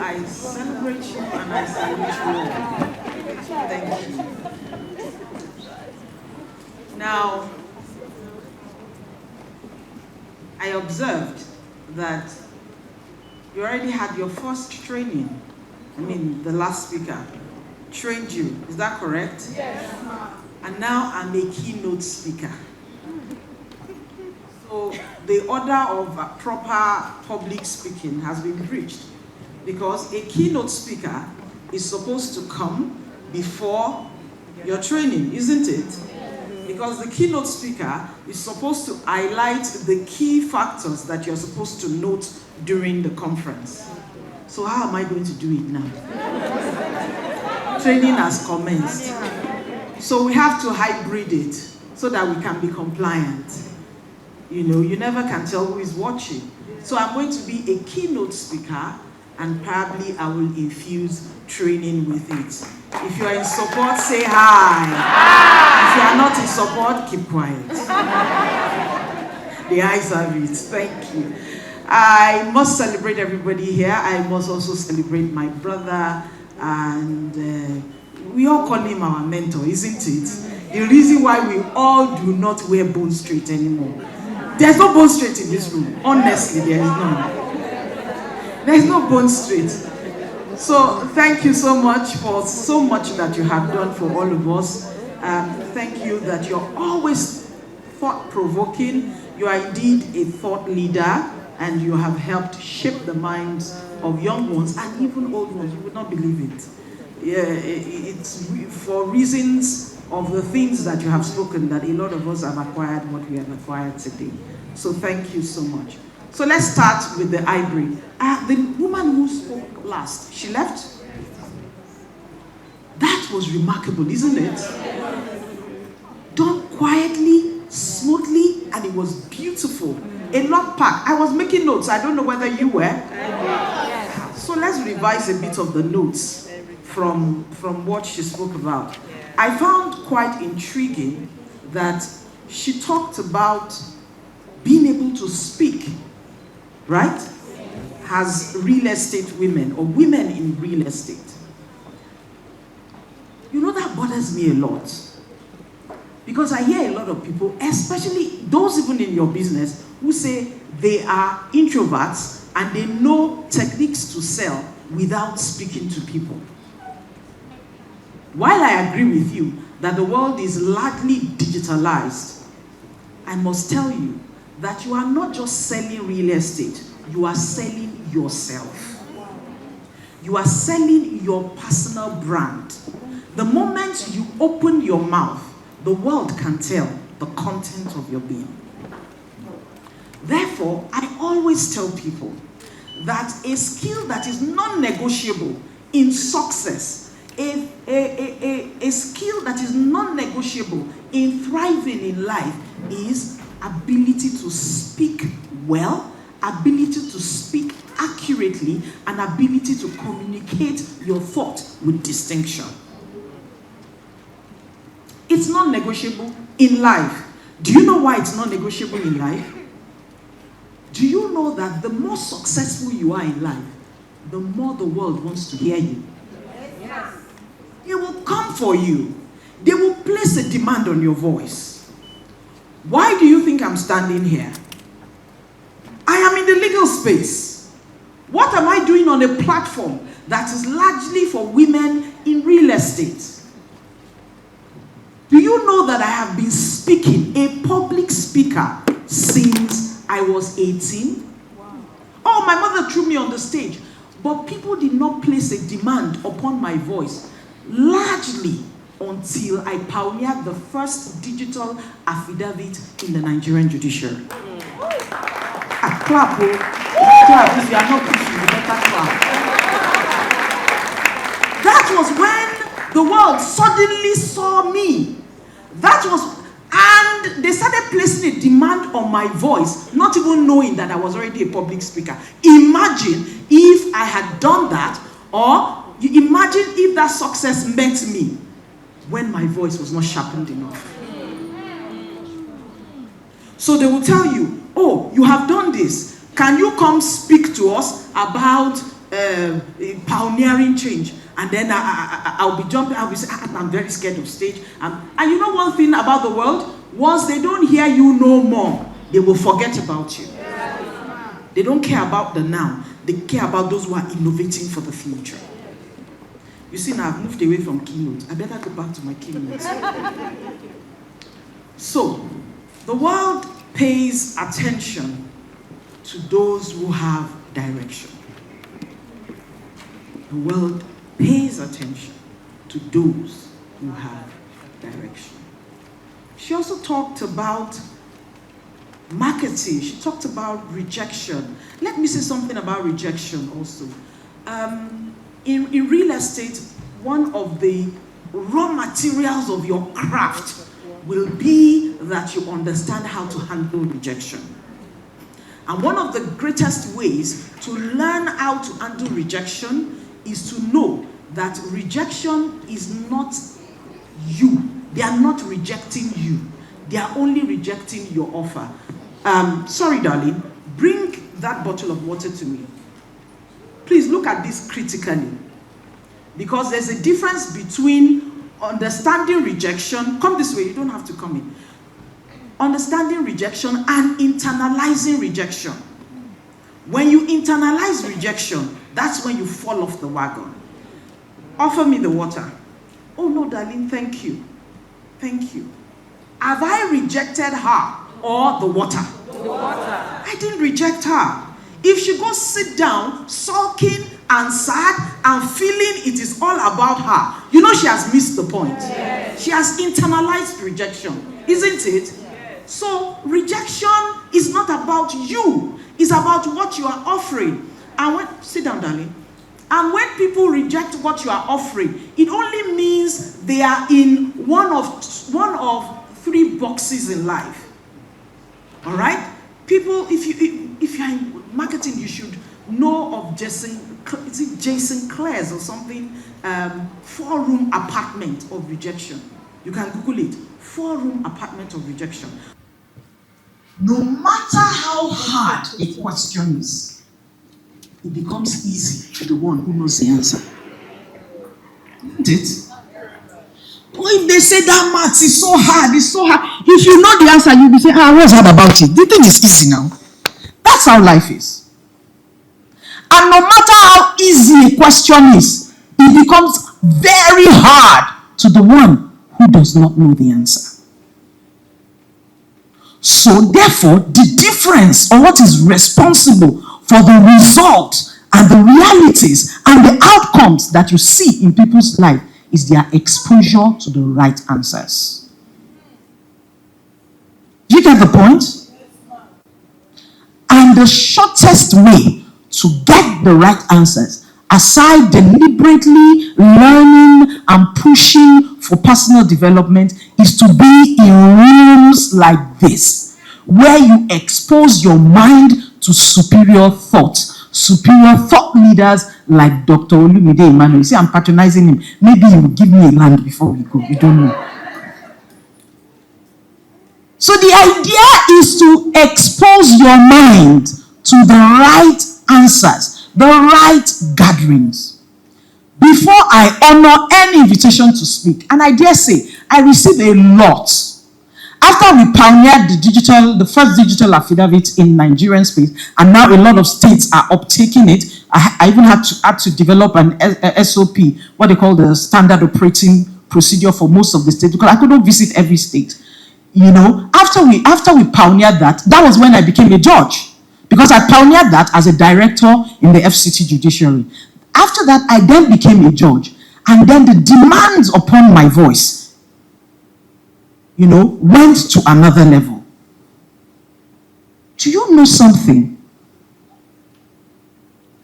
I celebrate you and I salute you all. Thank you. Now, I observed that you already had your first training. I mean, the last speaker trained you. Is that correct? Yes. And now I'm a keynote speaker. So the order of proper public speaking has been breached, because a keynote speaker is supposed to come before your training, isn't it? Because the keynote speaker is supposed to highlight the key factors that you're supposed to note during the conference. So how am I going to do it now? Training has commenced. So we have to hybrid it so that we can be compliant. You know, you never can tell who is watching. So I'm going to be a keynote speaker, and probably I will infuse training with it. If you are in support, say hi. If you are not in support, keep quiet. The eyes have it. Thank you. I must celebrate everybody here. I must also celebrate my brother, and we all call him our mentor, isn't it? The reason why we all do not wear bone straight anymore. There's no bone straight in this room. Honestly, there is none. There's no bone straight. So thank you so much for so much that you have done for all of us. Thank you that you're always thought-provoking. You are indeed a thought leader, and you have helped shape the minds of young ones and even old ones. You would not believe it. Yeah, it's for reasons of the things that you have spoken that a lot of us have acquired what we have acquired today. So thank you so much. So let's start with the hybrid. The woman who spoke last, she left? That was remarkable, isn't it? Done quietly, smoothly, and it was beautiful. A lot packed. I was making notes. I don't know whether you were. So let's revise a bit of the notes from what she spoke about. I found quite intriguing that she talked about being able to speak, right? As real estate women, or women in real estate. You know, that bothers me a lot. Because I hear a lot of people, especially those even in your business, who say they are introverts and they know techniques to sell without speaking to people. While I agree with you that the world is largely digitalized, I must tell you that you are not just selling real estate, you are selling yourself. You are selling your personal brand. The moment you open your mouth, the world can tell the content of your being. Therefore, I always tell people that a skill that is non-negotiable in success, a skill that is non-negotiable in thriving in life, is ability to speak well, ability to speak accurately, and ability to communicate your thought with distinction. It's non-negotiable in life. Do you know why it's non-negotiable in life? Do you know that the more successful you are in life, the more the world wants to hear you? Yes. They will come for you. They will place a demand on your voice. Why do you think I'm standing here? I am in the legal space. What am I doing on a platform that is largely for women in real estate? Do you know that I have been speaking, a public speaker, since I was 18? Wow. Oh, my mother threw me on the stage. But people did not place a demand upon my voice, largely until I pioneered the first digital affidavit in the Nigerian judiciary. Clap, oh. Clap. If you are not pushing, you better clap. That was when the world suddenly saw me. That was, and they started placing a demand on my voice, not even knowing that I was already a public speaker. Imagine if I had done that, or you imagine if that success met me when my voice was not sharpened enough. So they will tell you, oh, you have done this. Can you come speak to us about pioneering change. And then I'll be jumping, I'll be saying, I'm very scared of stage. And you know one thing about the world? Once they don't hear you no more, they will forget about you. They don't care about the now. They care about those who are innovating for the future. You see, now I've moved away from keynotes. I better go back to my keynotes. So, the world pays attention to those who have direction. The world pays attention to those who have direction. She also talked about marketing. She talked about rejection. Let me say something about rejection also. In real estate, one of the raw materials of your craft will be that you understand how to handle rejection. And one of the greatest ways to learn how to handle rejection is to know that rejection is not you. They are not rejecting you. They are only rejecting your offer. Sorry, darling. Bring that bottle of water to me. Please look at this critically. Because there's a difference between understanding rejection. Come this way, you don't have to come in. Understanding rejection and internalizing rejection. When you internalize rejection, that's when you fall off the wagon. Offer me the water. Oh no, darling, thank you. Thank you. Have I rejected her or the water? The water. I didn't reject her. If she goes sit down, sulking and sad and feeling it is all about her, you know she has missed the point. Yes. She has internalized rejection, isn't it? Yes. So rejection is not about you. It's about what you are offering. And when, sit down, darling. And when people reject what you are offering, it only means they are in one of three boxes in life. All right? People, if you're in marketing, you should know of Jason Clare's or something, 4-room apartment of rejection. You can Google it. 4-room apartment of rejection. No matter how hard a question is, it becomes easy to the one who knows the answer. Isn't it? But if they say that math is so hard, it's so hard, if you know the answer, you'll be saying, what's hard about it? The thing is easy now. That's how life is. And no matter how easy a question is, it becomes very hard to the one who does not know the answer. So therefore, the difference, or what is responsible for the result and the realities and the outcomes that you see in people's life is their exposure to the right answers. Do you get the point? And the shortest way to get the right answers, aside deliberately learning and pushing for personal development, is to be in rooms like this, where you expose your mind to superior thought leaders like Dr. Olumide Emmanuel. You see, I'm patronizing him. Maybe he will give me a land before we go. You don't know. So the idea is to expose your mind to the right answers, the right gatherings. Before I honor any invitation to speak, and I dare say, I receive a lot. After we pioneered the first digital affidavit in Nigerian space, and now a lot of states are uptaking it, I even had to develop an SOP, what they call the standard operating procedure for most of the states, because I couldn't visit every state. You know, after we pioneered that was when I became a judge, because I pioneered that as a director in the FCT judiciary. After that, I then became a judge, and then the demands upon my voice, you know, went to another level. Do you know something?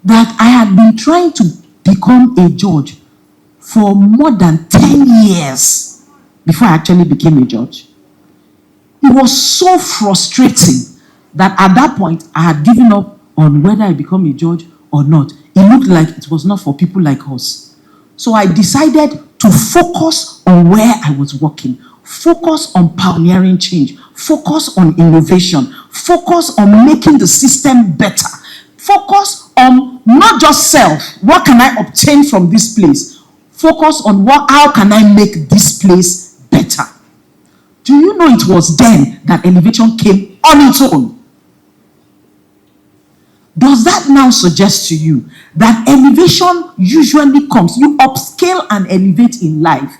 That I had been trying to become a judge for more than 10 years before I actually became a judge. It was so frustrating that at that point, I had given up on whether I become a judge or not. It looked like it was not for people like us. So I decided to focus on where I was working. Focus on pioneering change. Focus on innovation. Focus on making the system better. Focus on not just self, what can I obtain from this place? Focus on how can I make this place better? Do you know it was then that elevation came on its own? Does that now suggest to you that elevation usually comes, you upscale and elevate in life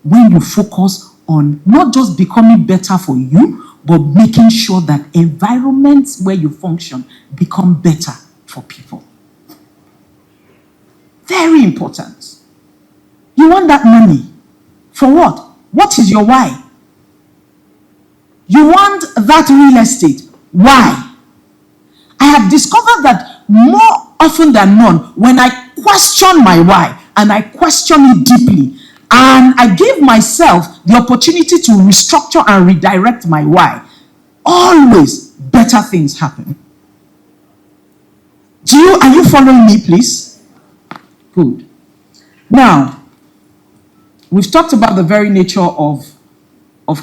when you focus on not just becoming better for you, but making sure that environments where you function become better for people? Very important. You want that money. For what? What is your why? You want that real estate. Why? I have discovered that more often than not, when I question my why, and I question it deeply, and I give myself the opportunity to restructure and redirect my why, always better things happen. Are you following me, please? Good. Now, we've talked about the very nature of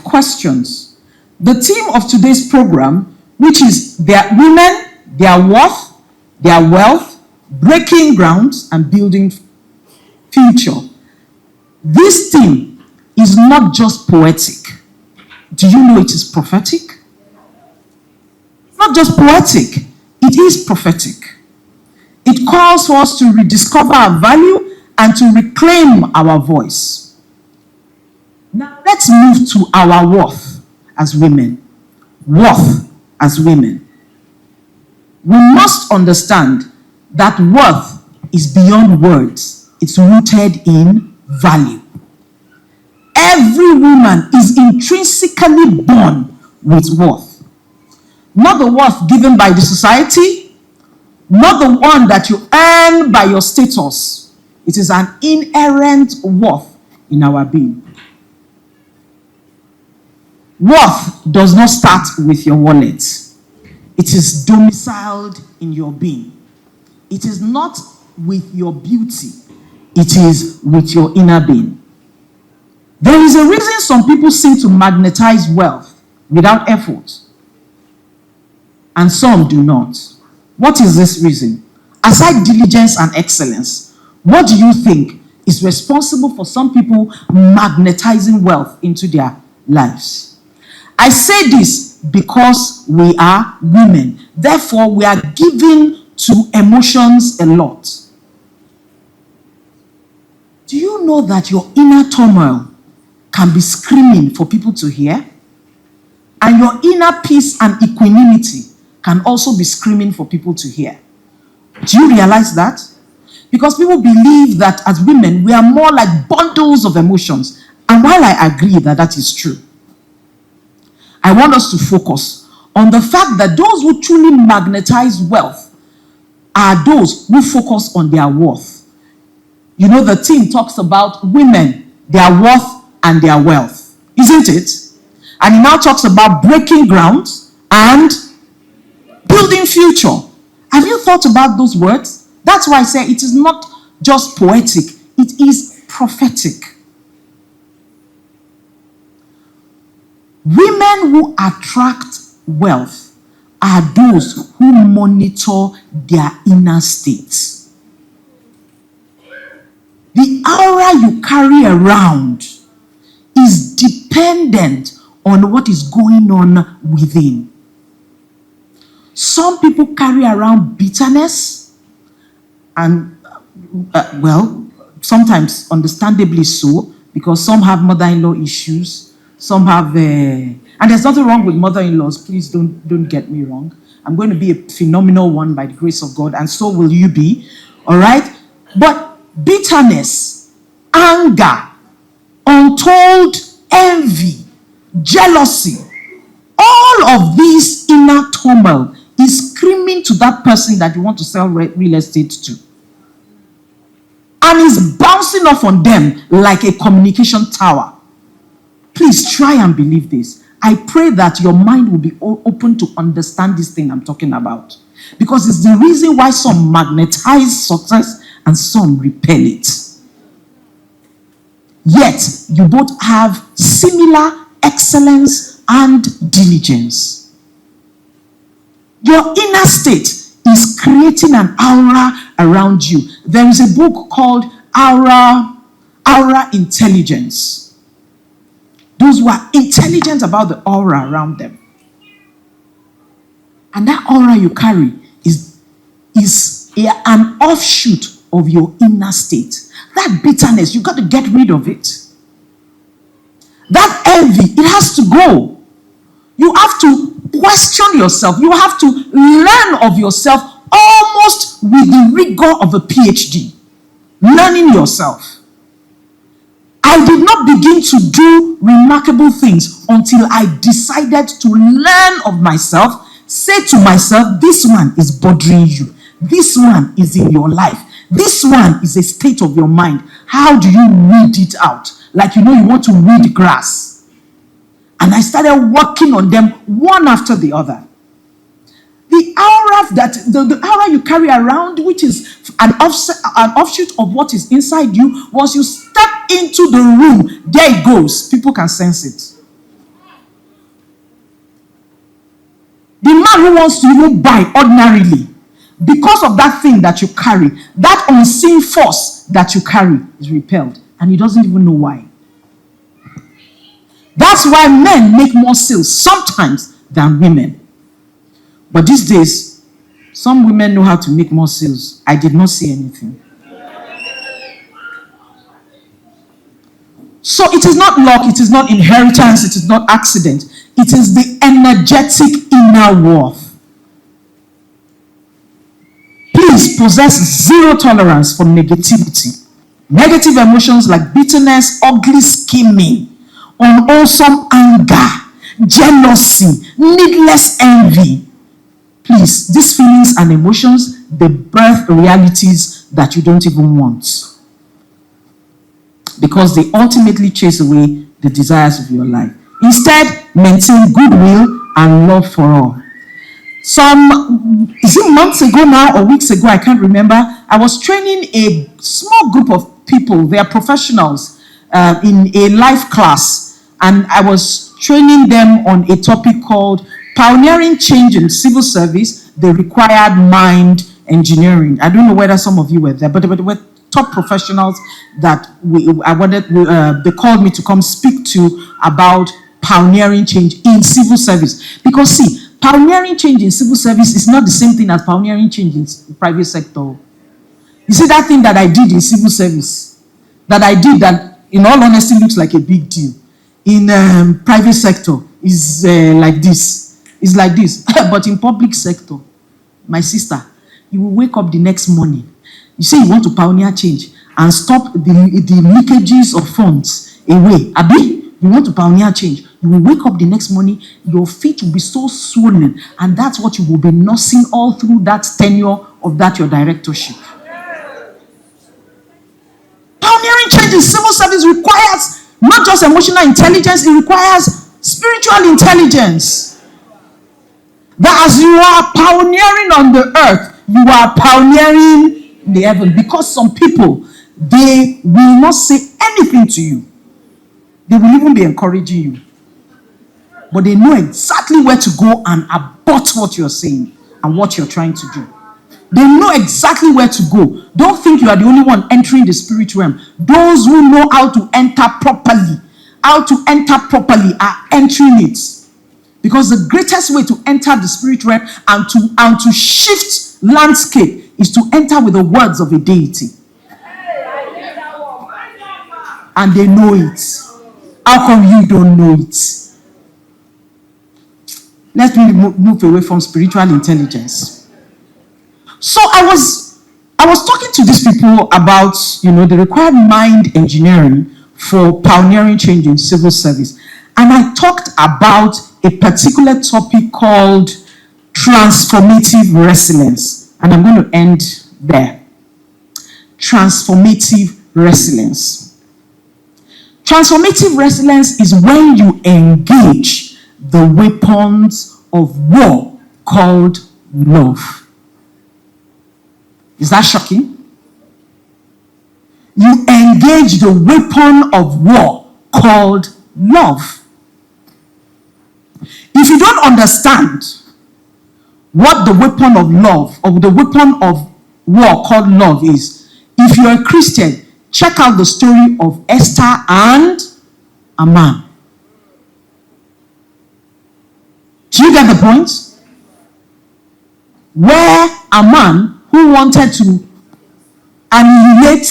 questions. The theme of today's program, which is women, their worth, their wealth, breaking grounds, and building future. This theme is not just poetic. Do you know it is prophetic? It's not just poetic, it is prophetic. It calls for us to rediscover our value and to reclaim our voice. Now let's move to our worth as women. Worth as women. We must understand that worth is beyond words. It's rooted in value. Every woman is intrinsically born with worth. Not the worth given by the society, not the one that you earn by your status. It is an inherent worth in our being. Worth does not start with your wallet. It is domiciled in your being. It is not with your beauty. It is with your inner being. There is a reason some people seem to magnetize wealth without effort, and some do not. What is this reason? Aside diligence and excellence, what do you think is responsible for some people magnetizing wealth into their lives? I say this because we are women. Therefore, we are given to emotions a lot. Do you know that your inner turmoil can be screaming for people to hear? And your inner peace and equanimity can also be screaming for people to hear. Do you realize that? Because people believe that as women, we are more like bundles of emotions. And while I agree that that is true, I want us to focus on the fact that those who truly magnetize wealth are those who focus on their worth. You know, the theme talks about women, their worth and their wealth, isn't it? And it now talks about breaking ground and building future. Have you thought about those words? That's why I say it is not just poetic, it is prophetic. Women who attract wealth are those who monitor their inner states. The aura you carry around is dependent on what is going on within. Some people carry around bitterness, and sometimes understandably so, because some have mother-in-law issues, some have, and there's nothing wrong with mother-in-laws, please don't get me wrong. I'm going to be a phenomenal one by the grace of God, and so will you be, all right? But bitterness, anger, untold envy, jealousy, all of these inner turmoil is screaming to that person that you want to sell real estate to. And is bouncing off on them like a communication tower. Please try and believe this. I pray that your mind will be open to understand this thing I'm talking about. Because it's the reason why some magnetize success and some repel it. Yet, you both have similar excellence and diligence. Your inner state is creating an aura around you. There is a book called Aura Intelligence. Those who are intelligent about the aura around them. And that aura you carry is an offshoot of your inner state. That bitterness, you got to get rid of it. That envy, it has to go. You have to question yourself. You have to learn of yourself almost with the rigor of a PhD. Learning yourself. I did not begin to do remarkable things until I decided to learn of myself, say to myself, this one is bothering you. This one is in your life. This one is a state of your mind. How do you weed it out? Like you want to weed grass. And I started working on them one after the other. The aura you carry around, which is an offshoot of what is inside you, once you step into the room, there it goes. People can sense it. The man who wants to even buy ordinarily, because of that thing that you carry, that unseen force that you carry is repelled, and he doesn't even know why. That's why men make more sales sometimes than women. But these days, some women know how to make more sales. I did not see anything. So it is not luck, it is not inheritance, it is not accident. It is the energetic inner worth. Please possess zero tolerance for negativity. Negative emotions like bitterness, ugly scheming, unwholesome anger, jealousy, needless envy. Please, these feelings and emotions, they birth realities that you don't even want. Because they ultimately chase away the desires of your life. Instead, maintain goodwill and love for all. Is it months ago now or weeks ago, I can't remember, I was training a small group of people, they are professionals, in a life class. And I was training them on a topic called Pioneering Change in Civil Service, the Required Mind Engineering. I don't know whether some of you were there, but they were top professionals that they called me to come speak to about pioneering change in civil service. Because see, pioneering change in civil service is not the same thing as pioneering change in private sector. You see that thing that I did in civil service, that in all honesty looks like a big deal. In private sector is like this. It's like this. But in public sector, my sister, you will wake up the next morning. You say you want to pioneer change and stop the leakages of funds away. Abi, you want to pioneer change. You will wake up the next morning, your feet will be so swollen, and that's what you will be nursing all through that tenure of that your directorship. Pioneering change in civil service requires not just emotional intelligence, it requires spiritual intelligence. That as you are pioneering on the earth, you are pioneering the heaven. Because some people, they will not say anything to you. They will even be encouraging you. But they know exactly where to go and abort what you're saying and what you're trying to do. They know exactly where to go. Don't think you are the only one entering the spirit realm. Those who know how to enter properly are entering it. Because the greatest way to enter the spirit realm and to shift landscape is to enter with the words of a deity. And they know it. How come you don't know it? Let me move away from spiritual intelligence. So I was talking to these people about, the required mind engineering for pioneering change in civil service. And I talked about a particular topic called transformative resilience. And I'm going to end there. Transformative resilience. Transformative resilience is when you engage the weapons of war called love. Is that shocking? You engage the weapon of war called love. If you don't understand what the weapon of love, or the weapon of war called love is, if you're a Christian, check out the story of Esther and Haman. Do you get the point? Where Haman, who wanted to annihilate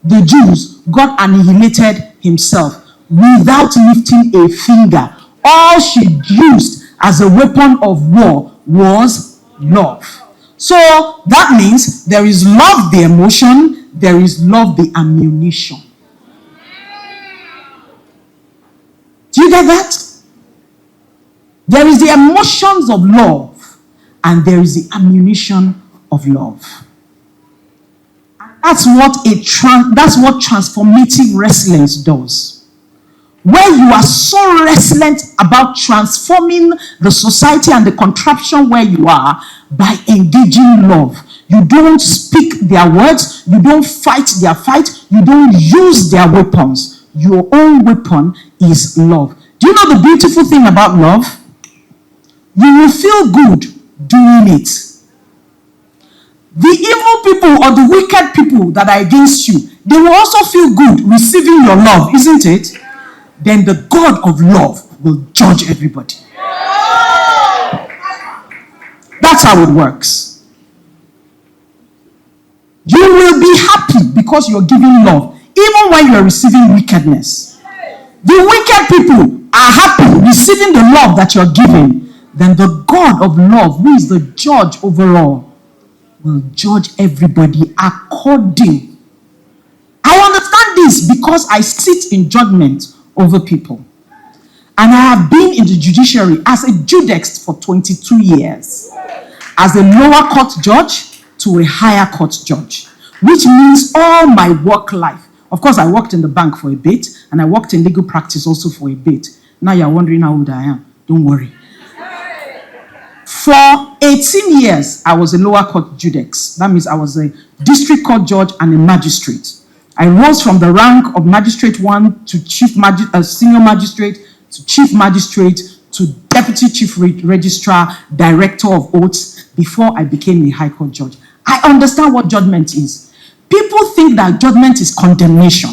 the Jews, God annihilated himself without lifting a finger. All she used as a weapon of war was love. So that means there is love, the emotion, there is love, the ammunition. Do you get that? There is the emotions of love, and there is the ammunition of love. That's what transformative resilience does. Where you are so resilient about transforming the society and the contraption where you are by engaging love. You don't speak their words, you don't fight their fight, you don't use their weapons. Your own weapon is love. Do you know the beautiful thing about love? You will feel good doing it. The evil people or the wicked people that are against you, they will also feel good receiving your love, isn't it? Then the God of love will judge everybody. That's how it works. You will be happy because you're giving love, even when you're receiving wickedness. The wicked people are happy receiving the love that you're giving. Then the God of love, who is the judge over all, will judge everybody according. I understand this because I sit in judgment over people. And I have been in the judiciary as a judex for 22 years. As a lower court judge to a higher court judge. Which means all my work life. Of course, I worked in the bank for a bit. And I worked in legal practice also for a bit. Now you're wondering how old I am. Don't worry. For 18 years, I was a lower court judex. That means I was a district court judge and a magistrate. I rose from the rank of magistrate 1 to senior magistrate, to chief magistrate, to deputy chief registrar, director of oaths, before I became a high court judge. I understand what judgment is. People think that judgment is condemnation.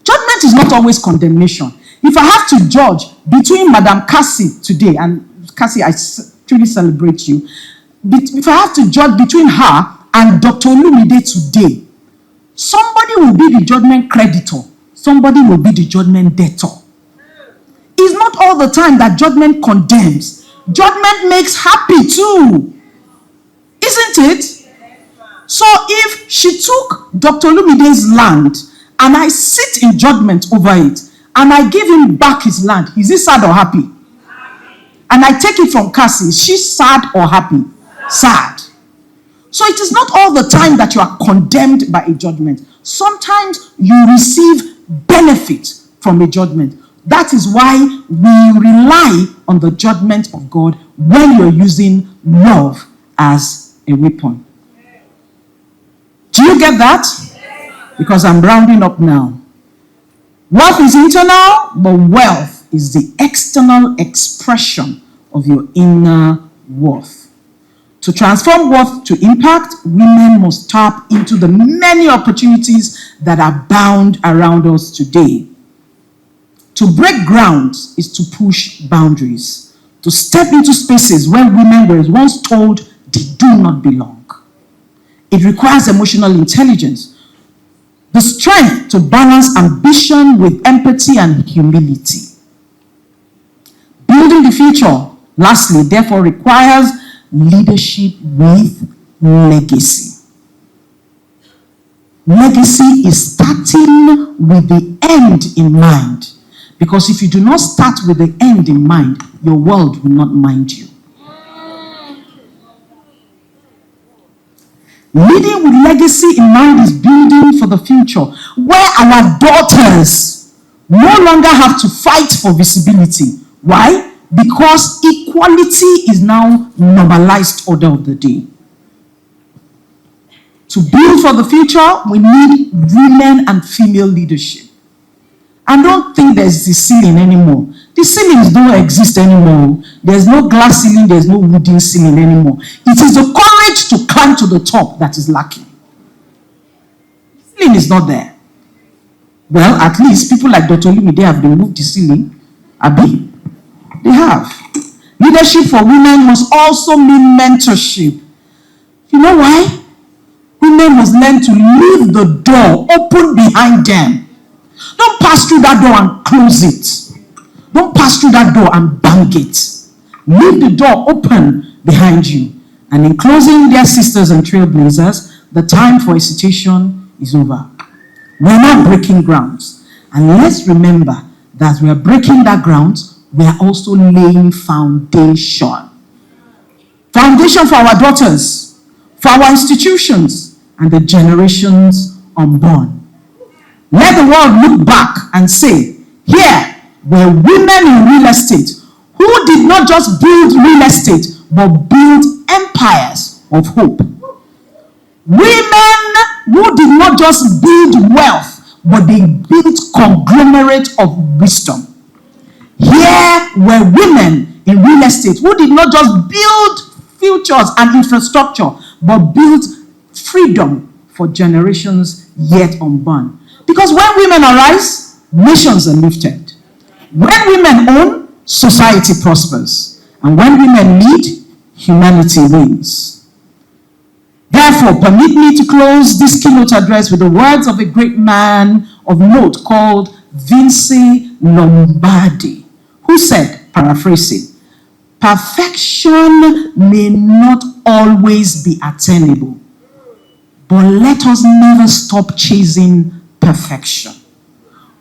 Judgment is not always condemnation. If I have to judge between Madam Cassie today, and Cassie, I truly celebrate you. If I have to judge between her and Dr. Olumide today, somebody will be the judgment creditor. Somebody will be the judgment debtor. It's not all the time that judgment condemns. Judgment makes happy too. Isn't it? So if she took Dr. Olumide's land and I sit in judgment over it and I give him back his land, is he sad or happy? And I take it from Cassie, is she sad or happy? Sad. So it is not all the time that you are condemned by a judgment. Sometimes you receive benefit from a judgment. That is why we rely on the judgment of God when you're using love as a weapon. Do you get that? Because I'm rounding up now. Wealth is internal, but wealth is the external expression of your inner worth. To transform worth to impact, women must tap into the many opportunities that are bound around us today. To break ground is to push boundaries, to step into spaces where women were once told they do not belong. It requires emotional intelligence, the strength to balance ambition with empathy and humility. Building the future, lastly, therefore requires leadership with legacy. Legacy is starting with the end in mind. Because if you do not start with the end in mind, your world will not mind you. Leading with legacy in mind is building for the future, where our daughters no longer have to fight for visibility. Why? Because equality is now normalized order of the day. To build for the future, we need women and female leadership. I don't think there's a ceiling anymore. The ceilings don't exist anymore. There's no glass ceiling, there's no wooden ceiling anymore. It is the courage to climb to the top that is lacking. The ceiling is not there. Well, at least people like Dr. Lumi, they have removed the ceiling. Abi? They have. Leadership for women must also mean mentorship. You know why? Women must learn to leave the door open behind them. Don't pass through that door and close it. Don't pass through that door and bang it. Leave the door open behind you. And in closing, dear sisters and trailblazers, the time for hesitation is over. We're not breaking grounds. And let's remember that as we are breaking that ground, we are also laying foundation. Foundation for our daughters, for our institutions, and the generations unborn. Let the world look back and say, here were women in real estate who did not just build real estate, but build empires of hope. Women who did not just build wealth, but they built conglomerate of wisdom. Here were women in real estate who did not just build futures and infrastructure, but built freedom for generations yet unborn. Because when women arise, nations are lifted. When women own, society prospers. And when women lead, humanity wins. Therefore, permit me to close this keynote address with the words of a great man of note called Vince Lombardi, who said, paraphrasing, perfection may not always be attainable, but let us never stop chasing perfection.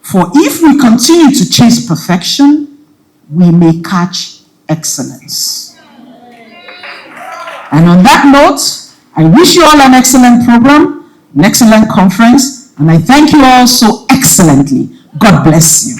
For if we continue to chase perfection, we may catch excellence. And on that note, I wish you all an excellent program, an excellent conference, and I thank you all so excellently. God bless you.